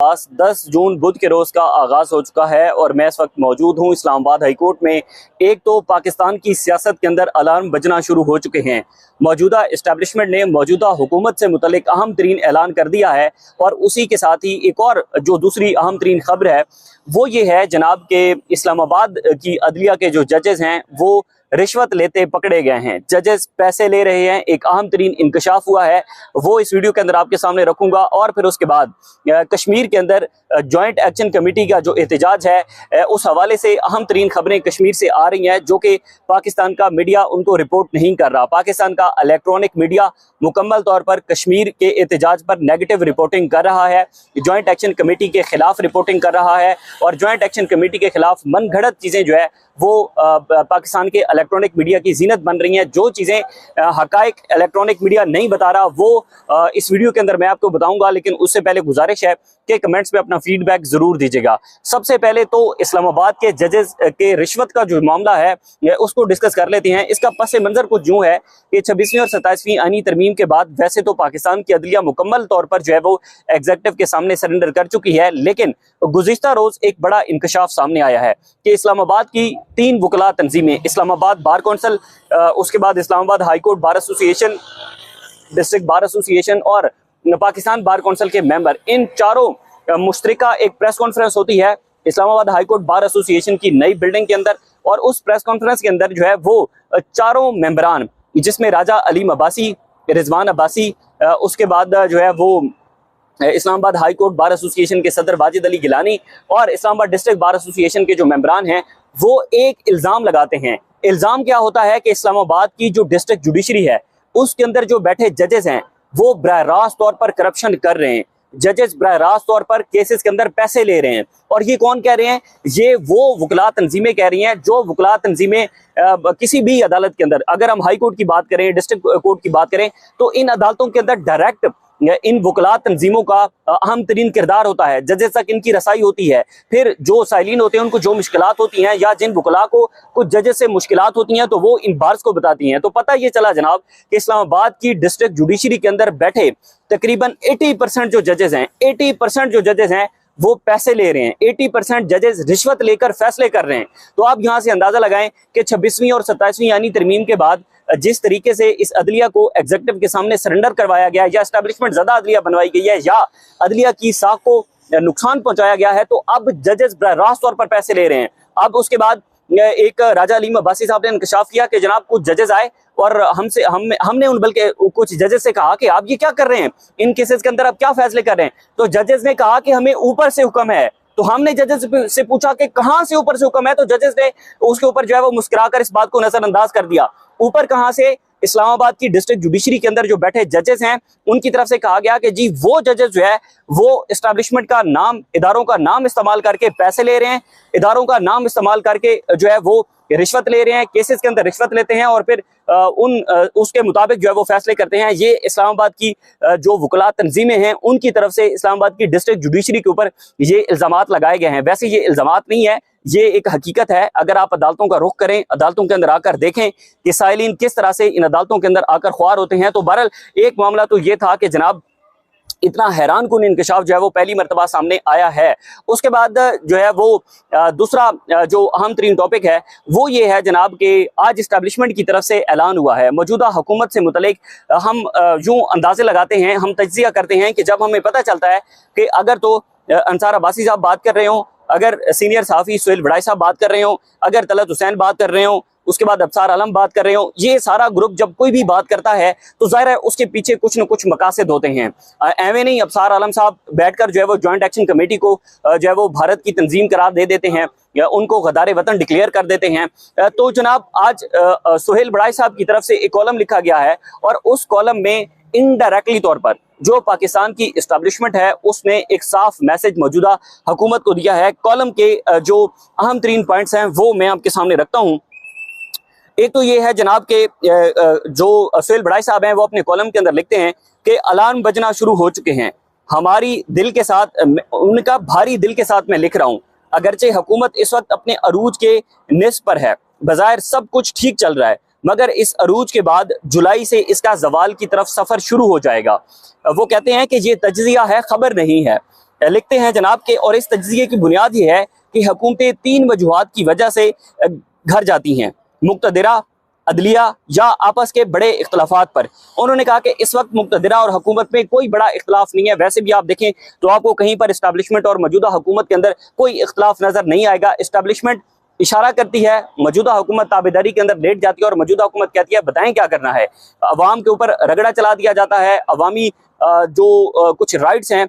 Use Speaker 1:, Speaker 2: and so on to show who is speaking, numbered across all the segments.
Speaker 1: इजलास 10 जून बुध के रोज़ का आगाज़ हो चुका है और मैं इस वक्त मौजूद हूँ इस्लामाबाद हाई कोर्ट में। एक तो पाकिस्तान की सियासत के अंदर अलार्म बजना शुरू हो चुके हैं। मौजूदा इस्टेब्लिशमेंट ने मौजूदा हुकूमत से मुतल्लिक अहम तरीन ऐलान कर दिया है और उसी के साथ ही एक और जो दूसरी अहम तरीन खबर है वो ये है जनाब के इस्लामाबाद की अदलिया के जो जजेस हैं वो रिश्वत लेते पकड़े गए हैं। जजेस पैसे ले रहे हैं। एक अहम तरीन इंकशाफ हुआ है, वो इस वीडियो के अंदर आपके सामने रखूंगा। और फिर उसके बाद कश्मीर के अंदर जॉइंट एक्शन कमेटी का जो एहतजाज है उस हवाले से अहम तरीन खबरें कश्मीर से आ रही हैं जो कि पाकिस्तान का मीडिया उनको रिपोर्ट नहीं कर रहा। पाकिस्तान का इलेक्ट्रॉनिक मीडिया मुकम्मल तौर पर कश्मीर के एहतजाज पर नेगेटिव रिपोर्टिंग कर रहा है, जॉइंट एक्शन कमेटी के खिलाफ रिपोर्टिंग कर रहा है और जॉइंट एक्शन कमेटी के खिलाफ मनगढ़ंत चीज़ें जो है वो पाकिस्तान के इलेक्ट्रॉनिक मीडिया की जीनत बन रही हैं। जो चीज़ें हकायक इलेक्ट्रॉनिक मीडिया नहीं बता रहा वो इस वीडियो के अंदर मैं आपको बताऊंगा, लेकिन उससे पहले गुजारिश है कि कमेंट्स में अपना फीडबैक जरूर दीजिएगा। सबसे पहले तो इस्लामाबाद के जजेस के रिश्वत का जो मामला है उसको डिस्कस कर लेते हैं। इसका पस मंजर कुछ यूँ है कि 26वीं और 27वीं आईनी तरमीम के बाद वैसे तो पाकिस्तान की अदलिया मुकम्मल तौर पर जो है वो एग्जीक्यूटिव के सामने सरेंडर कर चुकी है, लेकिन गुज़िश्ता रोज एक बड़ा इंकशाफ सामने आया है कि इस्लामाबाद की 3 वकला तंजीमें, इस्लामाबाद बार कौंसल, उसके बाद Islamabad high court bar association, district bar association और पाकिस्तान बार कौंसिल के मेंबर, इन चारों मुश्तरका एक प्रेस कॉन्फ्रेंस होती है Islamabad high court bar association की नई बिल्डिंग के अंदर। और उस प्रेस कॉन्फ्रेंस के अंदर जो है वो चारों मेंबरान, जिसमें राजा अलीम अब्बासी, रिजवान अब्बासी, उसके बाद जो है वो Islamabad high court bar association के सदर वाजिद अली गिलानी और इस्लामाबाद डिस्ट्रिक्ट बार एसोसिएशन के जो मेंबरान हैं वो एक इल्ज़ाम लगाते हैं। इल्ज़ाम क्या होता है कि इस्लामाबाद की जो डिस्ट्रिक्ट जुडिशरी है उसके अंदर जो बैठे जजेस हैं वो बराह रास्त तौर पर करप्शन कर रहे हैं। जजेस बराह रास्त तौर पर केसेस के अंदर पैसे ले रहे हैं। और ये कौन कह रहे हैं? ये वो वकला तंजीमें कह रही हैं जो वकला तंजीमें किसी भी अदालत के अंदर, अगर हम हाई कोर्ट की बात करें, डिस्ट्रिक्ट कोर्ट की बात करें, तो इन अदालतों के अंदर डायरेक्ट इन वकला तंजीमों का अहम तरीन किरदार होता है। जजेस तक इनकी रसाई होती है। फिर जो साइलिन होते हैं उनको जो मुश्किलात होती हैं या जिन वकला को कुछ जजेस से मुश्किलात होती हैं तो वो इन बार्स को बताती हैं। तो पता ये चला जनाब कि इस्लामाबाद की डिस्ट्रिक्ट जुडिशरी के अंदर बैठे तकरीबन 80% जो जजेस हैं, 80% जो जजेस हैं वो पैसे ले रहे हैं। 80% जजेस रिश्वत लेकर फैसले कर रहे हैं। तो आप यहाँ से अंदाजा लगाएं कि 26वीं और 27वीं यानी तरमीम के बाद जिस तरीके से इस अदलिया को एग्जीक्यूटिव के सामने सरेंडर करवाया गया है या एस्टेब्लिशमेंट ज्यादा अदलिया बनवाई गई है या अदलिया की साख को नुकसान पहुंचाया गया है, तो अब जजेस रास्त तौर पर पैसे ले रहे हैं। अब उसके बाद एक राजा अलीम अब्बासी साहब ने इंकशाफ किया कि जनाब कुछ जजेस आए और हमने उन बल्कि कुछ जजेस से कहा कि आप ये क्या कर रहे हैं, इन केसेस के अंदर आप क्या फैसले कर रहे हैं। तो जजेस ने कहा कि हमें ऊपर से हुक्म है। तो हमने जजेस से पूछा कि कहां से ऊपर से हुक्म है, तो जजेस ने उसके ऊपर जो है वो मुस्कुराकर इस बात को नजरअंदाज कर दिया। ऊपर कहां से? इस्लामाबाद की डिस्ट्रिक्ट जुडिशरी के अंदर जो बैठे जजेस हैं उनकी तरफ से कहा गया कि जी वो जजेस जो है वो एस्टेब्लिशमेंट का नाम, इदारों का नाम इस्तेमाल करके पैसे ले रहे हैं, इदारों का नाम इस्तेमाल करके जो है वो रिश्वत ले रहे हैं, केसेस के अंदर रिश्वत लेते हैं और फिर उसके मुताबिक जो है वो फैसले करते हैं। ये इस्लामाबाद की जो वकला तंजीमें हैं उनकी तरफ से इस्लामाबाद की डिस्ट्रिक्ट जुडिशरी के ऊपर ये इल्जामात लगाए गए हैं। वैसे ये इल्जामात नहीं है, ये एक हकीकत है। अगर आप अदालतों का रुख करें, अदालतों के अंदर आकर देखें कि साइलिन किस तरह से इन अदालतों के अंदर आकर ख्वार होते हैं। तो बहरहाल एक मामला तो ये था कि जनाब इतना हैरान कुन इंकशाफ जो है वो पहली मरतबा सामने आया है। उसके बाद जो है वो दूसरा जो अहम तरीन टॉपिक है वो ये है जनाब कि आज इस्टेब्लिशमेंट की तरफ से ऐलान हुआ है। मौजूदा हुकूमत से मुतल्लिक हम यूँ अंदाजे लगाते हैं, हम तज्जिया करते हैं कि जब हमें पता चलता है कि अगर तो अंसार अब्बासी साहब बात कर रहे हों, अगर सीनियर सहाफ़ी सुहेल बड़ाई साहब बात कर रहे हों, अगर तलत हुसैन बात कर रहे हों, उसके बाद अब्सार आलम बात कर रहे हो, ये सारा ग्रुप जब कोई भी बात करता है तो जाहिर है उसके पीछे कुछ न कुछ मकासद होते हैं। एवं नहीं अब्सार आलम साहब बैठकर जो है वो जॉइंट एक्शन कमेटी को जो है वो भारत की तंजीम करार दे देते हैं या उनको गद्दार वतन डिक्लेयर कर देते हैं। तो जनाब आज सुहेल बड़ाई साहब की तरफ से एक कॉलम लिखा गया है और उस कॉलम में इनडायरेक्टली तौर पर जो पाकिस्तान की इस्टेब्लिशमेंट है उसने एक साफ मैसेज मौजूदा हुकूमत को दिया है। कॉलम के जो अहम तरीन पॉइंट्स हैं वो मैं आपके सामने रखता हूँ। एक तो ये है जनाब के जो सुहेल बड़ाई साहब हैं वो अपने कॉलम के अंदर लिखते हैं कि अलार्म बजना शुरू हो चुके हैं हमारी दिल के साथ, उनका भारी दिल के साथ मैं लिख रहा हूँ। अगरचे हुकूमत इस वक्त अपने अरूज के निस्फ पर है, बज़ाहिर सब कुछ ठीक चल रहा है, मगर इस अरूज के बाद जुलाई से इसका जवाल की तरफ सफ़र शुरू हो जाएगा। वो कहते हैं कि ये तज्जिया है, खबर नहीं है। लिखते हैं जनाब के, और इस तज्जिए की बुनियाद ये है कि हुकूमतें 3 वजूहात की वजह से घर जाती हैं, मुक्तदिरा, अदलिया या आपस के बड़े इख्तलाफात पर। उन्होंने कहा कि इस वक्त मुक्तदिरा और हुकूमत में कोई बड़ा इख्तलाफ नहीं है। वैसे भी आप देखें तो आपको कहीं पर इस्टेब्लिशमेंट और मौजूदा हुकूमत के अंदर कोई इख्तलाफ नजर नहीं आएगा। इस्टेब्लिशमेंट इशारा करती है, मौजूदा हुकूमत ताबेदारी के अंदर लेट जाती है और मौजूदा हुकूमत कहती है बताएं क्या करना है। अवाम के ऊपर रगड़ा चला दिया जाता है, अवामी जो कुछ राइट्स हैं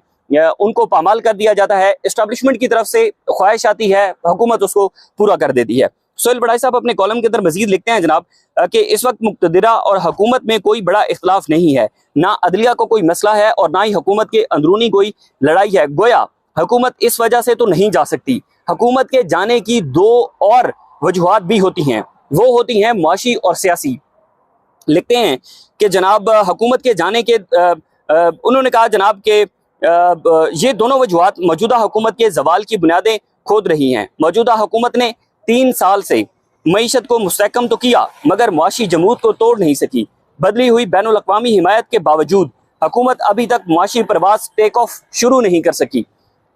Speaker 1: उनको पामाल कर दिया जाता है। इस्टेब्लिशमेंट की तरफ से ख्वाहिश आती है, हुकूमत उसको पूरा कर देती है। सोहेल बड़ाई साहब अपने कॉलम के अंदर मजीद लिखते हैं जनाब कि इस वक्त मुक्तदिरा और हुकूमत में कोई बड़ा इख्तलाफ नहीं है, ना अदलिया को कोई मसला है और ना ही हुकूमत के अंदरूनी कोई लड़ाई है। गोया हुकूमत इस वजह से तो नहीं जा सकती। हुकूमत के जाने की 2 और वजूहात भी होती हैं, वो होती हैं मुआशी और सियासी। लिखते हैं कि जनाब हुकूमत के जाने के उन्होंने कहा जनाब के ये दोनों वजूहात मौजूदा हुकूमत के जवाल की बुनियादें खोद रही हैं। मौजूदा हुकूमत ने 3 साल से मईशत को मुस्तहकम तो किया मगर मुआशी जमूद को तोड़ नहीं सकी। बदली हुई बैनुल अक़वामी हिमायत के बावजूद हुकूमत अभी तक मुआशी प्रवास टेक ऑफ शुरू नहीं कर सकी।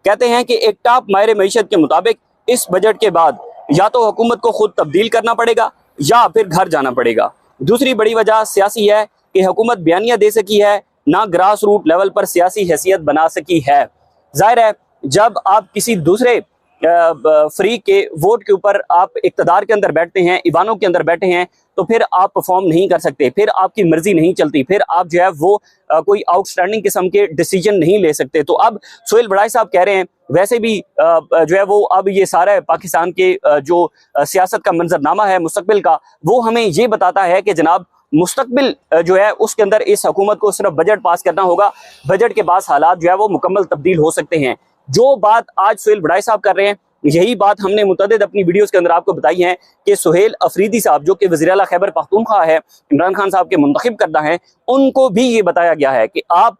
Speaker 1: कहते हैं कि एक टॉप माहिर मईशत के मुताबिक इस बजट के बाद या तो हुकूमत को खुद तब्दील करना पड़ेगा या फिर घर जाना पड़ेगा। दूसरी बड़ी वजह सियासी है कि हुकूमत बयानियां दे सकी है, ना ग्रास रूट लेवल पर सियासी हैसियत बना सकी है। जाहिर है जब आप किसी दूसरे फ्री के वोट के ऊपर आप इक्तदार के अंदर बैठते हैं, ईवानों के अंदर बैठे हैं, तो फिर आप परफॉर्म नहीं कर सकते, फिर आपकी मर्जी नहीं चलती, फिर आप जो है वो कोई आउटस्टैंडिंग किस्म के डिसीजन नहीं ले सकते। तो अब सोहेल बड़ाई साहब कह रहे हैं वैसे भी जो है वो अब ये सारा पाकिस्तान के जो सियासत का मंजरनामा है मुस्तकबिल का, वो हमें ये बताता है कि जनाब मुस्तकबिल जो है उसके अंदर इस हुकूमत को सिर्फ बजट पास करना होगा। बजट के बाद हालात जो है वो मुकम्मल तब्दील हो सकते हैं। जो बात आज सोहेल बड़ाई साहब कर रहे हैं, यही बात हमने मुतअद्दिद अपनी वीडियोस के अंदर आपको बताई है कि सुहेल अफरीदी साहब जो कि वज़ीर आला खैबर पख्तूनख्वा है, इमरान खान साहब के मुंतखब करदा हैं, उनको भी ये बताया गया है कि आप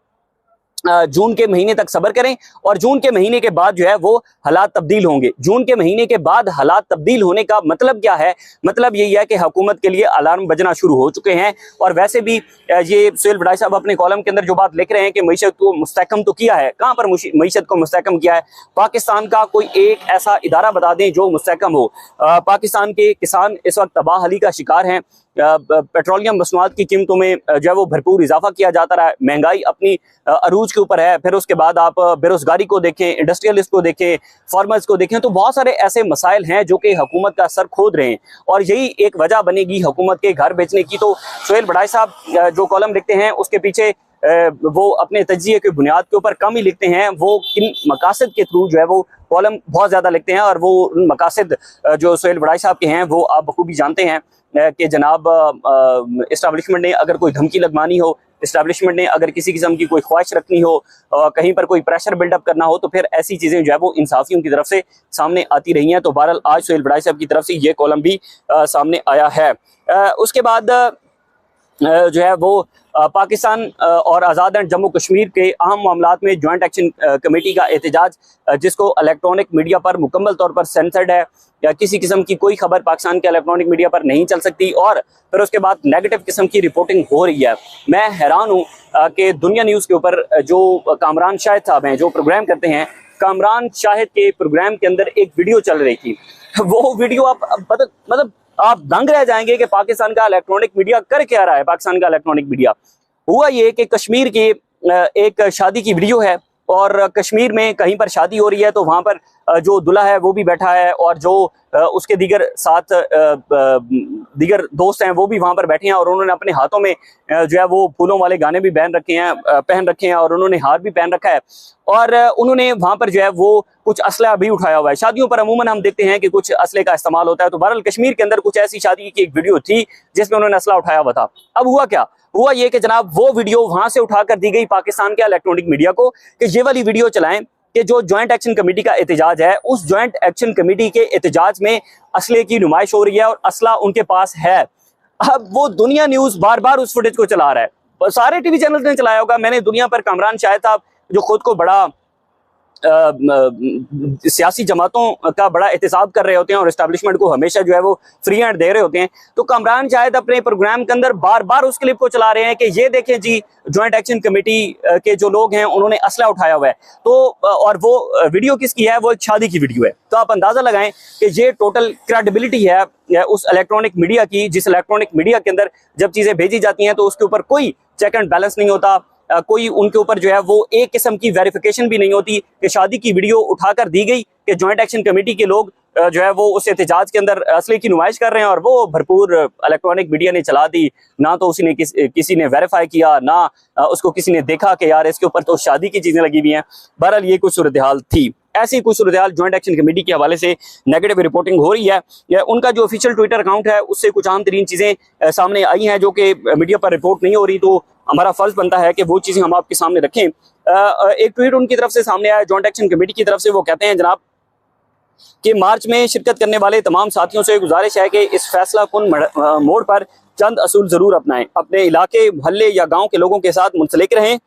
Speaker 1: जून के महीने तक सब्र करें और जून के महीने के बाद जो है वो हालात तब्दील होंगे। जून के महीने के बाद हालात तब्दील होने का मतलब क्या है? मतलब यही है कि हुकूमत के लिए अलार्म बजना शुरू हो चुके हैं। और वैसे भी ये सोहेल बड़ाई साहब अपने कॉलम के अंदर जो बात लिख रहे हैं कि मईशत को मुस्तहकम तो किया है, कहाँ पर मईशत को मुस्तहकम किया है? पाकिस्तान का कोई एक ऐसा इदारा बता दें जो मुस्तहकम हो। पाकिस्तान के किसान इस वक्त तबाहली का शिकार हैं। पेट्रोलियम मसनूआत की कीमतों में जो है वो भरपूर इजाफा किया जाता रहा है, महंगाई अपनी अरूज के ऊपर है। फिर उसके बाद आप बेरोजगारी को देखें, इंडस्ट्रियलिस्ट को देखें, फार्मर्स को देखें, तो बहुत सारे ऐसे मसाइल हैं जो कि हुकूमत का सर खोद रहे हैं और यही एक वजह बनेगी हुकूमत के घर बेचने की। तो सोहेल बड़ाई साहब जो कॉलम लिखते हैं उसके पीछे वो अपने तज्जिए की बुनियाद के ऊपर कम ही लिखते हैं, वो किन मकासद के थ्रू जो है वो कॉलम बहुत ज़्यादा लिखते हैं और वो मकासद जो सोहेल बड़ाई साहब के हैं वो आप बखूबी जानते हैं कि जनाब इस्टेब्लिशमेंट ने अगर कोई धमकी लगवानी हो, इस्टेब्लिशमेंट ने अगर किसी किस्म की कोई ख्वाहिश रखनी हो, कहीं पर कोई प्रेशर बिल्डअप करना हो, तो फिर ऐसी चीज़ें जो है वो इंसाफियों की तरफ से सामने आती रही हैं। तो बहरहाल आज सोहेल बड़ाई साहब की तरफ से ये कॉलम भी सामने आया है। उसके बाद जो है वो पाकिस्तान और आज़ाद एंड जम्मू कश्मीर के अहम मामलात में जॉइंट एक्शन कमेटी का एहतजाज, जिसको इलेक्ट्रॉनिक मीडिया पर मुकम्मल तौर पर सेंसर्ड है, या किसी किस्म की कोई खबर पाकिस्तान के इलेक्ट्रॉनिक मीडिया पर नहीं चल सकती और फिर उसके बाद नेगेटिव किस्म की रिपोर्टिंग हो रही है। मैं हैरान हूँ कि दुनिया न्यूज़ के ऊपर जो कामरान शाहिद साहब हैं जो प्रोग्राम करते हैं, कामरान शाहिद के प्रोग्राम के अंदर एक वीडियो चल रही थी। वो वीडियो आप मतलब आप दंग रह जाएंगे कि पाकिस्तान का इलेक्ट्रॉनिक मीडिया कर क्या रहा है। पाकिस्तान का इलेक्ट्रॉनिक मीडिया हुआ ये कि कश्मीर की एक शादी की वीडियो है और कश्मीर में कहीं पर शादी हो रही है, तो वहाँ पर जो दूल्हा है वो भी बैठा है और जो उसके दीगर साथ दीगर दोस्त हैं वो भी वहाँ पर बैठे हैं और उन्होंने अपने हाथों में जो है वो फूलों वाले गाने भी पहन रखे हैं और उन्होंने हार भी पहन रखा है और उन्होंने वहाँ पर जो है वो कुछ असला भी उठाया हुआ है। शादियों पर अमूमन हम देखते हैं कि कुछ असले का इस्तेमाल होता है, तो बहरहाल कश्मीर के अंदर कुछ ऐसी शादी की एक वीडियो थी जिसमें उन्होंने असला उठाया हुआ था। अब हुआ क्या? हुआ ये कि जनाब वो वीडियो वहां से उठाकर दी गई पाकिस्तान के इलेक्ट्रॉनिक मीडिया को कि ये वाली वीडियो चलाएं कि जो ज्वाइंट एक्शन कमेटी का एहतजाज है, उस ज्वाइंट एक्शन कमेटी के एहतजाज में असले की नुमाइश हो रही है और असला उनके पास है। अब वो दुनिया न्यूज बार बार उस फुटेज को चला रहा है, सारे टीवी चैनल ने चलाया होगा। मैंने दुनिया पर कामरान शाहिद साहब जो खुद को बड़ा सियासी जमातों का बड़ा एहतसाब कर रहे होते हैं और इस्टेब्लिशमेंट को हमेशा जो है वो फ्री हैंड दे रहे होते हैं। तो कामरान शायद अपने प्रोग्राम के अंदर बार बार उस क्लिप को चला रहे हैं कि ये देखें जी, ज्वाइंट एक्शन कमेटी के जो लोग हैं उन्होंने असला उठाया हुआ है। तो और वो वीडियो किसकी है? वो शादी की वीडियो है। तो आप अंदाजा लगाएं कि ये टोटल क्रेडिबिलिटी है उस इलेक्ट्रॉनिक मीडिया की, जिस इलेक्ट्रॉनिक मीडिया के अंदर जब चीजें भेजी जाती हैं तो उसके ऊपर कोई चेक एंड बैलेंस नहीं होता, कोई उनके ऊपर जो है वो एक किस्म की वेरिफिकेशन भी नहीं होती कि शादी की वीडियो उठाकर दी गई कि ज्वाइंट एक्शन कमेटी के लोग जो है वो उस एहतजाज के अंदर असली की नुमाइश कर रहे हैं और वो भरपूर इलेक्ट्रॉनिक मीडिया ने चला दी। ना तो उसी ने किसी ने वेरीफाई किया, ना उसको किसी ने देखा कि यार इसके ऊपर तो शादी की चीजें लगी हुई हैं। बहरहाल ये कुछ सूरत हाल थी। ऐसी कुछ सूरत हाल ज्वाइंट एक्शन कमेटी के हवाले से नेगेटिव रिपोर्टिंग हो रही है। उनका जो ऑफिशियल ट्विटर अकाउंट है उससे कुछ आम तरीन चीजें सामने आई हैं जो कि मीडिया पर रिपोर्ट नहीं हो रही, तो हमारा फर्ज बनता है कि वो चीजें हम आपके सामने रखें। एक ट्वीट उनकी तरफ से सामने आया, ज्वाइंट एक्शन कमेटी की तरफ से। वो कहते हैं जनाब कि मार्च में शिरकत करने वाले तमाम साथियों से गुजारिश है कि इस फैसला कुन मोड़ पर चंद असूल जरूर अपनाएं। अपने इलाके, मोहल्ले या गांव के लोगों के साथ मुंसलिक रहें।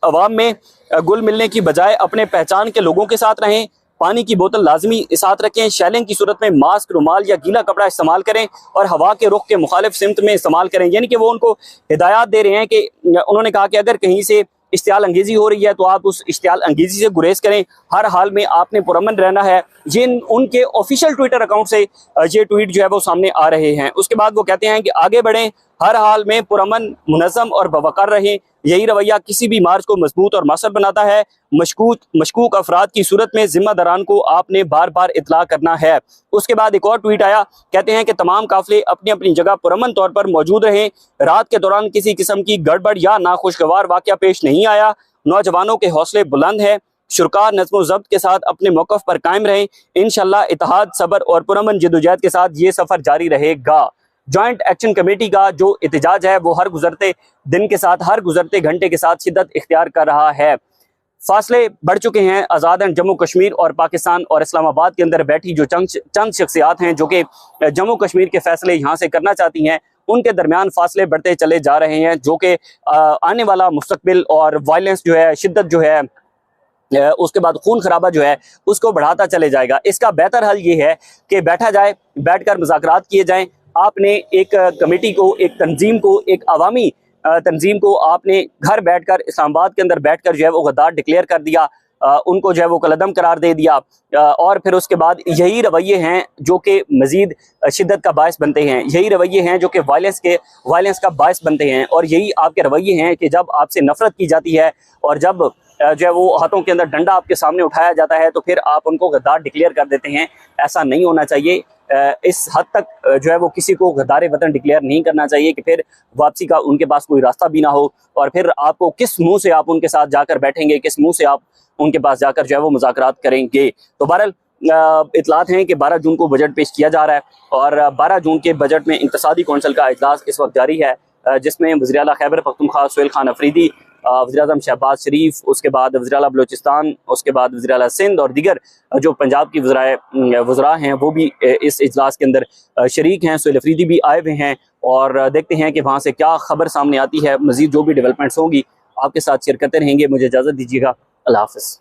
Speaker 1: अवाम में गुल मिलने की बजाय अपने पहचान के लोगों के साथ रहें। पानी की बोतल लाजमी साथ रखें। शैलिंग की सूरत में मास्क, रुमाल या गीला कपड़ा इस्तेमाल करें और हवा के रुख के मुखालिफ सिमत में इस्तेमाल करें। यानी कि वो उनको हिदायत दे रहे हैं कि उन्होंने कहा कि अगर कहीं से इश्तियाल अंगेजी हो रही है तो आप उस इश्तियाल अंगेजी से गुरेज करें। हर हाल में आपने पुरअमन रहना है। ये उनके ऑफिशियल ट्विटर अकाउंट से ये ट्वीट जो है वो सामने आ रहे हैं। उसके बाद वो कहते हैं कि आगे बढ़ें, हर हाल में पुरअमन, मुनज़्ज़म और बवक़ार रहें। यही रवैया किसी भी मार्च को मजबूत और मौसर बनाता है। मशकूक अफराद की सूरत में जिम्मेदारान को आपने बार बार इतला करना है। उसके बाद एक और ट्वीट आया, कहते हैं कि तमाम काफिले अपनी अपनी जगह पुरअमन तौर पर मौजूद रहें। रात के दौरान किसी किस्म की गड़बड़ या नाखुशगवार वाक़या पेश नहीं आया। नौजवानों के हौसले बुलंद हैं। शुरका नज़्म ज़ब्त के साथ अपने मौक़िफ़ पर कायम रहें। इंशाअल्लाह इत्तेहाद, सब्र और पुरअमन जद्दोजहद के साथ ये सफ़र जारी रहेगा। ज्वाइंट एक्शन कमेटी का जो एहतजाज है वो हर गुजरते दिन के साथ, हर गुजरते घंटे के साथ शिद्दत इख्तियार कर रहा है। फासले बढ़ चुके हैं। आज़ाद जम्मू कश्मीर और पाकिस्तान और इस्लामाबाद के अंदर बैठी जो चंद शख्सियात हैं जो कि जम्मू कश्मीर के फैसले यहाँ से करना चाहती हैं, उनके दरमियान फासले बढ़ते चले जा रहे हैं, जो कि आने वाला मुस्तकबिल और वायलेंस जो है, शिद्दत जो है, उसके बाद खून खराबा जो है उसको बढ़ाता चले जाएगा। इसका बेहतर हल ये है कि बैठा जाए, बैठकर मुज़ाकरात किए जाएं। आपने एक कमेटी को, एक तंजीम को, एक अवामी तंजीम को आपने घर बैठकर, इस्लामाबाद के अंदर बैठकर जो है वो गद्दार डिक्लेयर कर दिया, उनको जो है वो कलदम करार दे दिया। और फिर उसके बाद यही रवैये हैं जो कि मजीद शिद्दत का बायस बनते हैं। यही रवैये हैं जो कि वायलेंस का बायस बनते हैं। और यही आपके रवैये हैं कि जब आपसे नफरत की जाती है और जब जो है वो हाथों के अंदर डंडा आपके सामने उठाया जाता है तो फिर आप उनको गद्दार डिक्लेयर कर देते हैं। ऐसा नहीं होना चाहिए। इस हद तक जो है वो किसी को गद्दार वतन डिक्लेयर नहीं करना चाहिए कि फिर वापसी का उनके पास कोई रास्ता भी ना हो और फिर आपको किस मुंह से आप उनके साथ जाकर बैठेंगे, किस मुंह से आप उनके पास जाकर जो है वो मुज़ाकरात करेंगे। तो बहरहाल इतलात हैं कि 12 जून को बजट पेश किया जा रहा है और 12 जून के बजट में इक़्तिसादी कौंसिल का इजलास इस वक्त जारी है, जिसमें वज़ीर आला खैबर पख्तूनख्वा सुहेल खान अफरीदी, वज़ीर आज़म शहबाज शरीफ, उसके बाद वज़ीर आला बलूचिस्तान, उसके बाद वज़ीर आला सिंध और दीगर जो पंजाब की वज़रा हैं वो भी इस इजलास के अंदर शरीक हैं। सुहेल अफरीदी भी आए हुए हैं और देखते हैं कि वहाँ से क्या खबर सामने आती है। मज़ीद जो भी डेवलपमेंट्स होंगी आपके साथ शेयर करते रहेंगे। मुझे इजाज़त दीजिएगा। अल्लाह हाफ़िज़।